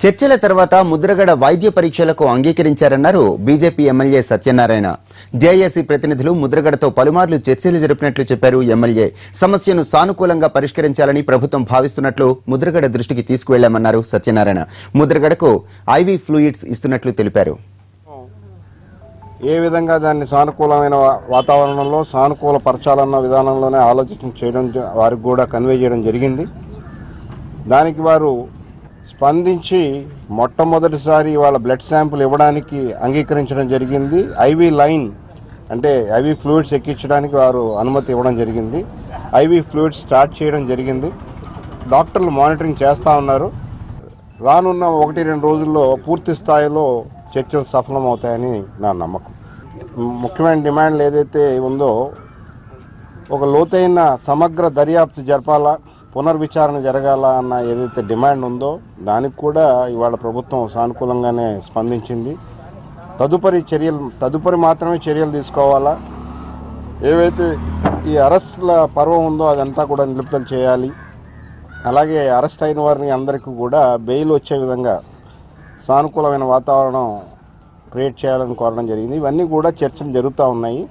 చర్చల తర్వాత ముద్రగడ వైద్య పరీక్షలకు అంగీకరించారన్నారు బీజేపీ ఎమ్మెల్యే సత్యనారాయణ. జేఏసీ ప్రతినిధులు ముద్రగడతో పలుమార్లు చర్చలు జరిపినట్లు చెప్పారు ఎమ్మెల్యే. సమస్యను సానుకూలంగా పరిష్కరించాలని ప్రభుత్వం భావిస్తున్నట్లు ముద్రగడ దృష్టికి తీసుకువెళ్లామన్నారు సత్యనారాయణ. ముద్రగడకు ఐవీ ఫ్లూయిడ్స్ ఇస్తున్నట్లు తెలిపారు. ఏ విధంగా దాన్ని సానుకూలమైన వాతావరణంలో సానుకూల పరచాలన్న విధానంలోనే ఆలోచన చేయడం వారికి కూడా కన్వే చేయడం జరిగింది. దానికి వారు స్పందించి మొట్టమొదటిసారి వాళ్ళ బ్లడ్ శాంపుల్ ఇవ్వడానికి అంగీకరించడం జరిగింది. ఐవీ లైన్ అంటే ఐవీ ఫ్లూయిడ్స్ ఎక్కించడానికి వారు అనుమతి ఇవ్వడం జరిగింది. ఐవీ ఫ్లూయిడ్స్ స్టార్ట్ చేయడం జరిగింది. డాక్టర్లు మానిటరింగ్ చేస్తూ ఉన్నారు. రానున్న 1-2 రోజుల్లో పూర్తి స్థాయిలో చర్చలు సఫలమవుతాయని నా నమ్మకం. ముఖ్యమైన డిమాండ్లు ఏదైతే ఉందో ఒక లోతైన సమగ్ర దర్యాప్తు జరపాలా, పునర్విచారణ జరగాల అన్న ఏదైతే డిమాండ్ ఉందో దానికి కూడా ఇవాళ ప్రభుత్వం సానుకూలంగానే స్పందించింది. తదుపరి మాత్రమే చర్యలు తీసుకోవాలా. ఏవైతే ఈ అరెస్టుల పర్వం ఉందో అదంతా కూడా నిలుపుదల చేయాలి. అలాగే అరెస్ట్ అయిన వారిని అందరికీ కూడా బెయిల్ వచ్చే విధంగా సానుకూలమైన వాతావరణం క్రియేట్ చేయాలని కోరడం జరిగింది. ఇవన్నీ కూడా చర్చలు జరుగుతూ ఉన్నాయి.